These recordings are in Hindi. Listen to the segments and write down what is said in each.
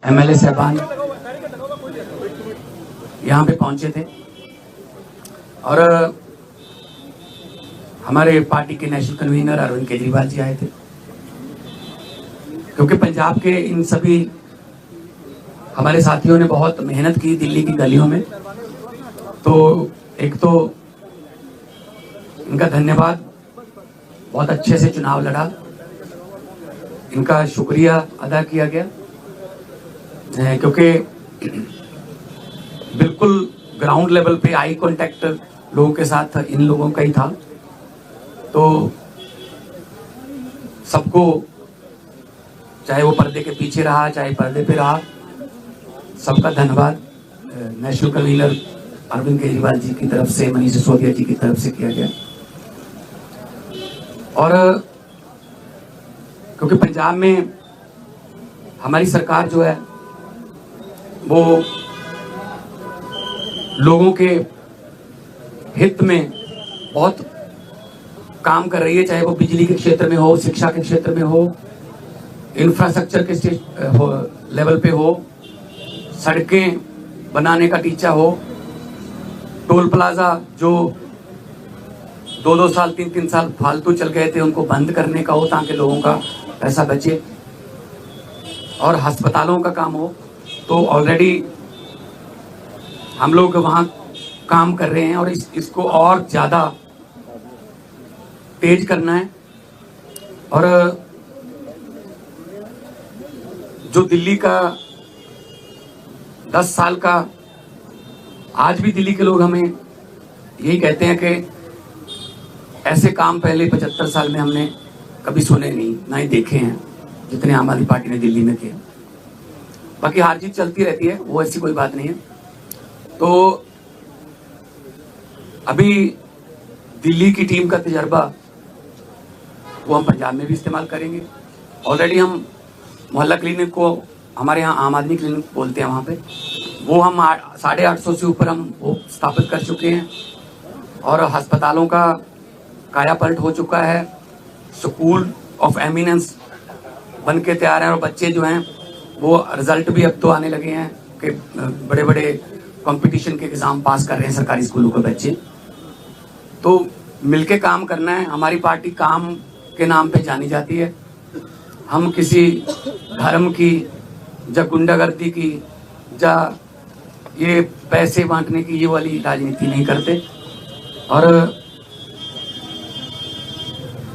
एमएलए साहबान यहाँ पे पहुंचे थे और हमारे पार्टी के नेशनल कन्वीनर अरविंद केजरीवाल जी आए थे, क्योंकि पंजाब के इन सभी हमारे साथियों ने बहुत मेहनत की दिल्ली की गलियों में। तो एक तो इनका धन्यवाद, बहुत अच्छे से चुनाव लड़ा, इनका शुक्रिया अदा किया गया, क्योंकि बिल्कुल ग्राउंड लेवल पे आई कांटेक्ट लोगों के साथ इन लोगों का ही था। तो सबको, चाहे वो पर्दे के पीछे रहा चाहे पर्दे पे रहा, सबका धन्यवाद नेशनल कन्वीनर अरविंद केजरीवाल जी की तरफ से, मनीष सिसोदिया जी की तरफ से किया गया। और क्योंकि पंजाब में हमारी सरकार जो है वो लोगों के हित में बहुत काम कर रही है, चाहे वो बिजली के क्षेत्र में हो, शिक्षा के क्षेत्र में हो, इंफ्रास्ट्रक्चर के लेवल पे हो, सड़कें बनाने का टीचा हो, टोल प्लाजा जो 2-2 साल 3-3 साल फालतू चल गए थे उनको बंद करने का हो ताकि लोगों का पैसा बचे, और अस्पतालों का काम हो। तो ऑलरेडी हम लोग वहाँ काम कर रहे हैं और इसको और ज़्यादा तेज करना है। और जो दिल्ली का 10 साल का, आज भी दिल्ली के लोग हमें यही कहते हैं कि ऐसे काम पहले 75 साल में हमने कभी सुने नहीं, ना ही देखे हैं जितने आम आदमी पार्टी ने दिल्ली में किए। बाकी हार जीत चलती रहती है, वो ऐसी कोई बात नहीं है। तो अभी दिल्ली की टीम का तजर्बा वो हम पंजाब में भी इस्तेमाल करेंगे। ऑलरेडी हम मोहल्ला क्लिनिक को, हमारे यहाँ आम आदमी क्लिनिक बोलते हैं, वहाँ पे वो हम 850 से ऊपर हम वो स्थापित कर चुके हैं। और अस्पतालों का कायापलट हो चुका है, स्कूल ऑफ एमिनेंस बन के तैयार हैं, और बच्चे जो हैं वो रिजल्ट भी अब तो आने लगे हैं कि बड़े बड़े कंपटीशन के एग्जाम पास कर रहे हैं सरकारी स्कूलों के बच्चे। तो मिलके काम करना है। हमारी पार्टी काम के नाम पे जानी जाती है। हम किसी धर्म की या गुंडागर्दी की या ये पैसे बांटने की ये वाली राजनीति नहीं करते। और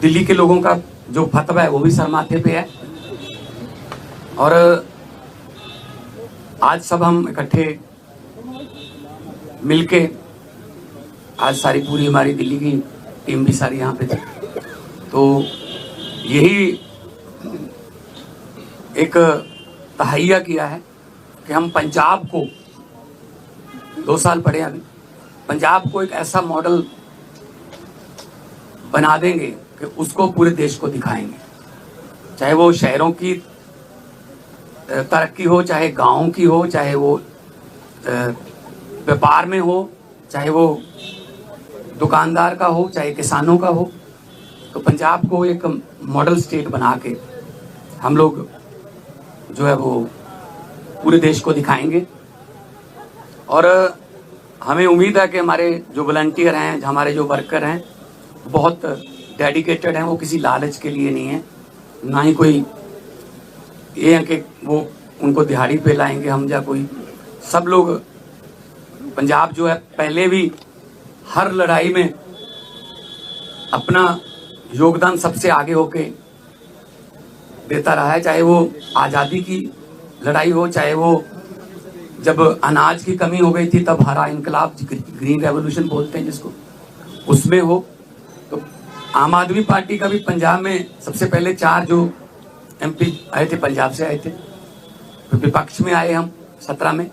दिल्ली के लोगों का जो फतवा है वो भी सर माथे पे है। और आज सब हम इकट्ठे मिलके, आज सारी पूरी हमारी दिल्ली की टीम भी सारी यहाँ पे थी, तो यही एक तहैया किया है कि हम पंजाब को 2 साल पड़े अभी, पंजाब को एक ऐसा मॉडल बना देंगे कि उसको पूरे देश को दिखाएंगे। चाहे वो शहरों की तरक्की हो, चाहे गांव की हो, चाहे वो व्यापार में हो, चाहे वो दुकानदार का हो, चाहे किसानों का हो। तो पंजाब को एक मॉडल स्टेट बना के हम लोग जो है वो पूरे देश को दिखाएंगे। और हमें उम्मीद है कि हमारे जो वॉलंटियर हैं, हमारे जो वर्कर हैं, बहुत डेडिकेटेड हैं। वो किसी लालच के लिए नहीं है, ना ही कोई ये है कि वो उनको दिहाड़ी पे लाएंगे हम, या कोई। सब लोग, पंजाब जो है पहले भी हर लड़ाई में अपना योगदान सबसे आगे होके देता रहा है। चाहे वो आज़ादी की लड़ाई हो, चाहे वो जब अनाज की कमी हो गई थी तब हरा इनकलाब, ग्रीन रेवोल्यूशन बोलते हैं जिसको, उसमें हो। तो आम आदमी पार्टी का भी पंजाब में सबसे पहले 4 जो MP आए थे पंजाब से आए थे, तो विपक्ष में आए हम 17 में,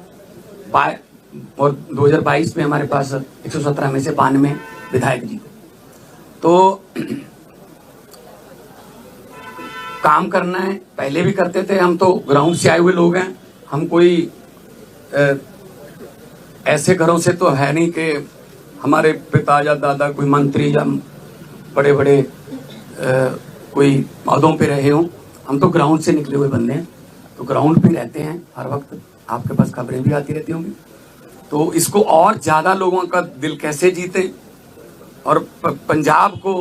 और 2022 में हमारे पास 117 में से 92 विधायक जी थे। तो काम करना है, पहले भी करते थे। हम तो ग्राउंड से आए हुए लोग हैं, हम कोई ऐसे घरों से तो है नहीं कि हमारे पिता या दादा कोई मंत्री या बड़े बड़े कोई पदों पे रहे हों। हम तो ग्राउंड से निकले हुए बंदे हैं। तो ग्राउंड पे रहते हैं हर वक्त, आपके पास खबरें भी आती रहती होंगी। तो इसको और ज़्यादा लोगों का दिल कैसे जीते, और पंजाब को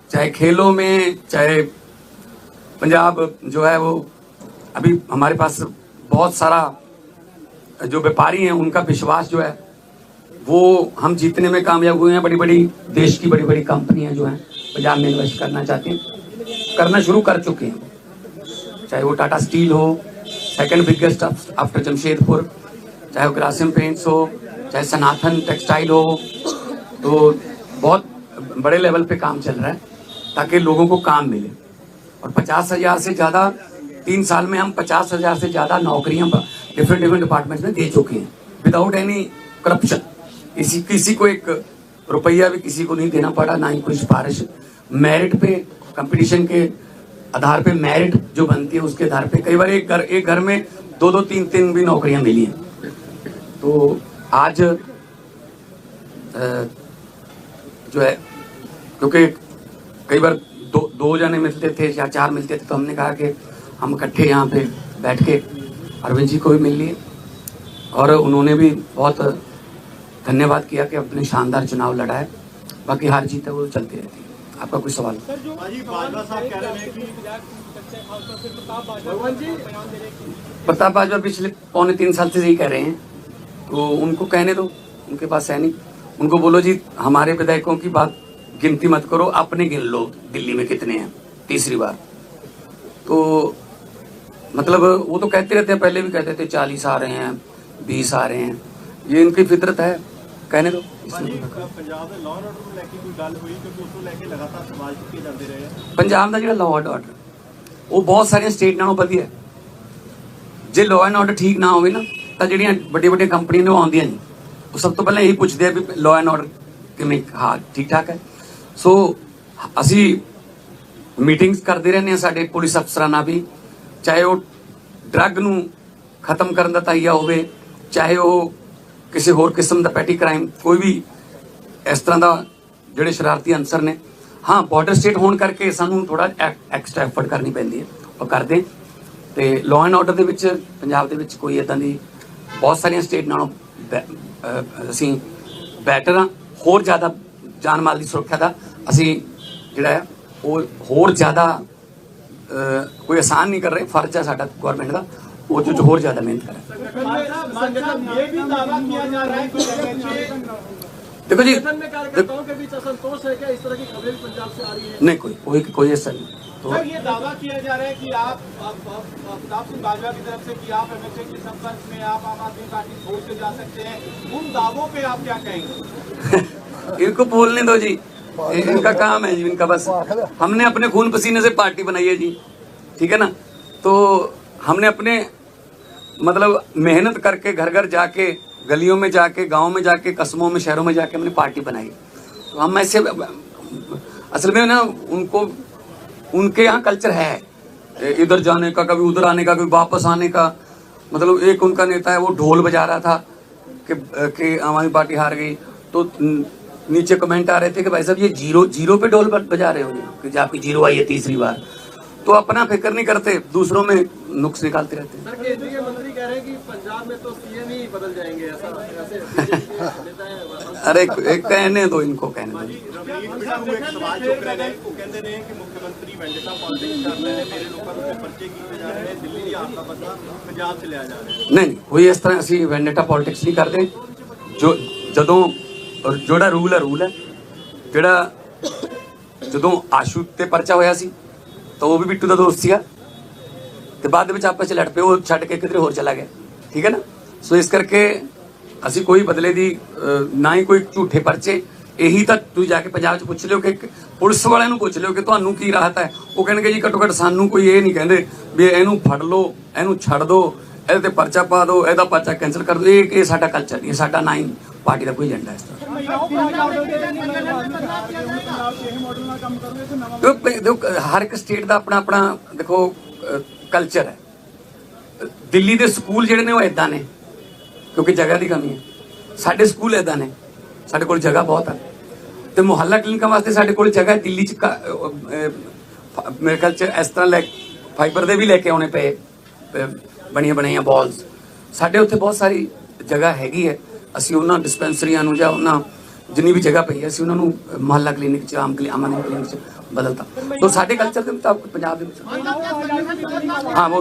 चाहे खेलों में, चाहे पंजाब जो है वो अभी हमारे पास बहुत सारा जो व्यापारी हैं उनका विश्वास जो है वो हम जीतने में कामयाब हुए हैं। बड़ी बड़ी देश की बड़ी बड़ी कंपनियां जो हैं पंजाब में इन्वेस्ट करना चाहती हैं, करना शुरू कर चुके हैं, चाहे वो टाटा स्टील हो, सेकंड बिगेस्ट आफ्टर जमशेदपुर, चाहे वो ग्रासिम पेंट्स हो, चाहे सनातन टेक्सटाइल हो। तो बहुत बड़े लेवल पे काम चल रहा है ताकि लोगों को काम मिले। और 50,000 से ज़्यादा 3 साल में हम 50,000 से ज़्यादा नौकरियां डिफरेंट डिपार्टमेंट्स में दे चुके हैं विदाउट एनी करप्शन। किसी को एक रुपया भी किसी को नहीं देना पड़ा, ना ही कोई सिफारिश। मेरिट पे, कंपटीशन के आधार पे मेरिट जो बनती है उसके आधार पे कई बार एक घर में 2-2, 3-3 भी नौकरियां मिली हैं। तो आज जो है, क्योंकि कई बार दो जने मिलते थे या 4 मिलते थे, तो हमने कहा कि हम इकट्ठे यहाँ पे बैठ के अरविंद जी को भी मिल लिए, और उन्होंने भी बहुत धन्यवाद किया कि अपने शानदार चुनाव लड़ा है। बाकी हार जीत है वो चलती रहती है। आपका कोई सवाल? प्रताप बाजवा पिछले 2.25 साल से यही कह रहे हैं, तो उनको कहने दो, उनके पास है नहीं। उनको बोलो जी हमारे विधायकों की बात गिनती मत करो, अपने गिन लो दिल्ली में कितने हैं, तीसरी बार। तो मतलब वो तो कहते रहते हैं, पहले भी कहते थे 40 आ रहे हैं, 20 आ रहे हैं, ये इनकी फितरत है, कहने दो। पंजाब का जो लॉ एंड ऑर्डर वो बहुत सारे स्टेट नालों वधिया है। जे लॉ एंड ऑर्डर ठीक ना होवे ना तो ਜਿਹੜੀਆਂ ਵੱਡੀਆਂ ਕੰਪਨੀਆਂ ਨੇ ਉਹ ਆਉਂਦੀਆਂ ਨਹੀਂ, ਉਹ ਸਭ ਤੋਂ ਪਹਿਲਾਂ ਇਹੀ ਪੁੱਛਦੇ ਆ ਵੀ ਲॉ एंड ऑर्डर ਕਿਵੇਂ, ਹਾਂ ਠੀਕ ਠਾਕ ਹੈ। ਸੋ ਅਸੀਂ ਮੀਟਿੰਗਸ ਕਰਦੇ ਰਹਿੰਦੇ ਹਾਂ ਸਾਡੇ ਪੁਲਿਸ ਅਫਸਰਾਂ ਨਾਲ ਵੀ, ਚਾਹੇ ਉਹ ਡਰੱਗ ਨੂੰ ਖਤਮ ਕਰਨ ਦਾ ਤਾਈਆ ਹੋਵੇ, ਚਾਹੇ ਉਹ ਕਿਸੇ ਹੋਰ ਕਿਸਮ ਦਾ ਪੈਟੀ ਕ੍ਰਾइम, कोई भी इस तरह का ਜਿਹੜੇ शरारती अंसर ने। हाँ बॉर्डर स्टेट होने करके सानू थोड़ा एक्स्ट्रा एफर्ट करनी पैंदी है, और करते। तो लॉ एंड ऑर्डर ਦੇ ਵਿੱਚ पंजाब ਦੇ ਵਿੱਚ कोई इदां दी बहुत सारिया स्टेट नालों असीं बैटर हाँ। होर ज़्यादा जान माल की सुरक्षा का असीं जिहड़ा है वो होर ज़्यादा कोई आसान नहीं कर रहे, फर्ज है साडा गवर्नमेंट का वो जो होर ज़्यादा मेहनत करें। देखो जी, नहीं कोई ऐसा नहीं। तो ये दावा किया जा रहा है कि आप प्रताप सिंह बाजवा की तरफ से कि आप एमएचए के संपर्क में आप आम आदमी पार्टी छोड़ के जा सकते हैं, उन दावों पे आप क्या कहेंगे? इनको बोलने दो जी, इनका काम है जी, इनका बस। हमने अपने खून पसीने से पार्टी बनाई है जी, ठीक है ना। तो हमने अपने मतलब मेहनत करके घर घर जाके, गलियों में जाके, गाँव में जाके, कस्बों में, शहरों में जाके हमने पार्टी बनाई। तो हम ऐसे असल में ना उनके यहाँ कल्चर है इधर जाने का, कभी उधर आने का, कभी वापस आने का। मतलब एक उनका नेता है वो ढोल बजा रहा था कि आम आदमी पार्टी हार गई, तो नीचे कमेंट आ रहे थे कि भाई साहब ये जीरो पे ढोल बजा रहे हो कि आपकी जीरो आई है तीसरी बार। तो अपना फिक्र नहीं करते, दूसरों में नुक्स निकालते रहते हैं। सर केंद्रीय मंत्री कह रहे हैं कि पंजाब में तो सीएम ही बदल जाएंगे, ऐसा अरे एक कहने दो, इनको कहने दो। नहीं कोई इस तरह असी वेंडेटा पॉलिटिक्स नहीं करते। जोड़ा रूल है जोड़ा जो आशू ते परचा होया सी तो वो भी बिट्टू का दोस्त सीगा, तो बाद में आपस लड़ पे वो छड़ के किधरे होर चला गया, ठीक है ना। सो इस करके असी कोई बदले दी ना ही कोई झूठे परचे। यही तो तुम जाके पंजाब च पुछ लियो कि पुलिस वाले नूं पुछ लियो कि तुहानूं की राहत है, वो कहणगे जी घट्टो घट्ट सानूं कोई ये नहीं कहंदे भी इहनूं फड़ लो, इहनूं छड़ दो, इहदे ते परचा पा दो, इहदा परचा कैंसल कर दो। ये साडा कल्चर नहीं है, साडा ना ही पार्टी का कोई एजेंडा है इस तरह। देखो हर एक स्टेट का अपना अपना देखो कल्चर है। दिल्ली के स्कूल जिहड़े ने वो इदां ने क्योंकि जगह की कमी है। साडे स्कूल इदां ने, साडे कोल जगह बहुत है, तो मुहल्ला क्लिनिकां वास्ते साडे कोल जगह दिल्ली च मेरे ख्याल च इस तरह फाइबर दे भी लैके आने पे बढ़िया बढ़िया बॉल्स ਸਾਡੇ ਉੱਥੇ ਬਹੁਤ ਸਾਰੀ ਜਗ੍ਹਾ ਹੈਗੀ ਹੈ ਅਸੀਂ ਉਹਨਾਂ ਡਿਸਪੈਂਸਰੀਆਂ ਨੂੰ ਜਾਂ ਉਹਨਾਂ ਜਿੰਨੀ ਵੀ ਜਗ੍ਹਾ ਪਈ ਹੈ ਅਸੀਂ ਉਹਨਾਂ ਨੂੰ ਮੁਹੱਲਾ ਕਲੀਨਿਕ ਚ ਆਮ ਕਲੀਨਿਕ ਚ ਬਦਲਤਾ तो साढ़े कल्चर के मुताबिक पंजाब में हाँ वो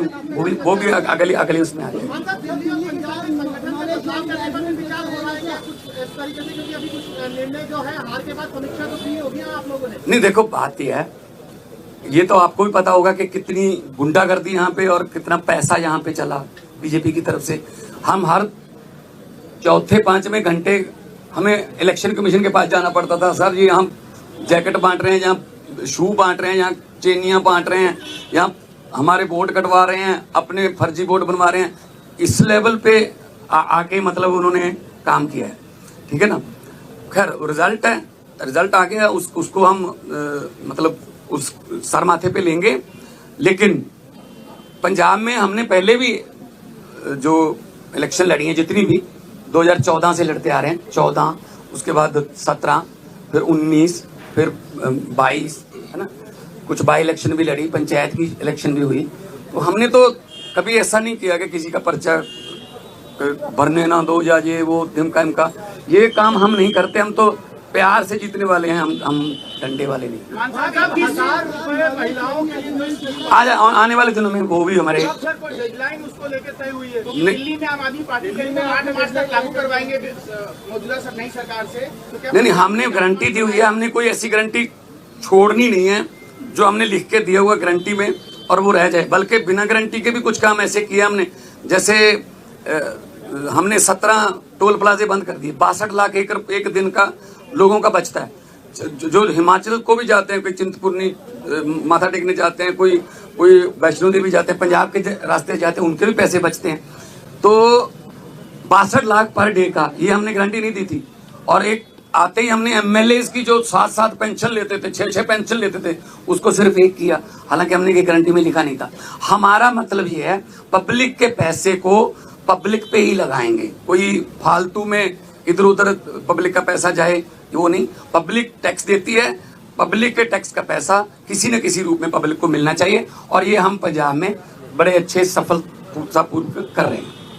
भी अगले उसमें आ जाए। नहीं देखो बात यह है, ये तो आपको भी पता होगा कि कितनी गुंडागर्दी यहाँ पे और कितना पैसा यहाँ पे चला बीजेपी की तरफ से। हम हर चौथे पांचवें घंटे हमें इलेक्शन कमीशन के पास जाना पड़ता था, सर ये हम जैकेट बांट रहे हैं, यहाँ शू बांट रहे हैं, यहाँ चेनियां बांट रहे हैं, यहाँ हमारे वोट कटवा रहे हैं, अपने फर्जी वोट बनवा रहे हैं। इस लेवल पे आके मतलब उन्होंने काम किया है, ठीक है ना। खैर रिजल्ट है, रिजल्ट आ गया, उसको हम मतलब उस सर माथे पे लेंगे। लेकिन पंजाब में हमने पहले भी जो इलेक्शन लड़ी हैं जितनी भी 2014 से लड़ते आ रहे हैं, 14 उसके बाद 17 फिर 19 फिर 22 है ना, कुछ बाई इलेक्शन भी लड़ी, पंचायत की इलेक्शन भी हुई। तो हमने तो कभी ऐसा नहीं किया कि किसी का पर्चा भरने ना दो या ये वो ढिमका इमका, ये काम हम नहीं करते। हम तो प्यार से जीतने वाले हैं, हम डंडे वाले नहीं। आज आने वाले दिनों में वो भी हमारे डेडलाइन उसको लेकर तय हुई है। दिल्ली में आम आदमी पार्टी के 8 मार्च तक लागू करवाएंगे मौजूदा नई सरकार से। तो नहीं, हमने गारंटी दी हुई है, हमने कोई ऐसी गारंटी छोड़नी नहीं है जो हमने लिख के दिया हुआ गारंटी में और वो रह जाए। बल्कि बिना गारंटी के भी कुछ काम ऐसे किए हमने, जैसे हमने 17 टोल प्लाजे बंद कर दिए, 62 लाख एकड़ एक दिन का लोगों का बचता है। जो हिमाचल को भी जाते हैं, कोई चिंतपूर्णी माथा टेकने जाते हैं, कोई वैष्णो देवी जाते हैं, पंजाब के रास्ते जाते हैं, उनके भी पैसे बचते हैं। तो 62 लाख पर डे का ये हमने गारंटी नहीं दी थी। और एक आते ही हमने एमएलए की जो 7-7 पेंशन लेते थे, 6-6 पेंशन लेते थे, उसको सिर्फ एक किया, हालांकि हमने ये गारंटी में लिखा नहीं था। हमारा मतलब ये है पब्लिक के पैसे को पब्लिक पे ही लगाएंगे, कोई फालतू में इधर उधर पब्लिक का पैसा जाए वो नहीं। पब्लिक टैक्स देती है, पब्लिक के टैक्स का पैसा किसी न किसी रूप में पब्लिक को मिलना चाहिए, और ये हम पंजाब में बड़े अच्छे सफलतापूर्वक कर रहे हैं।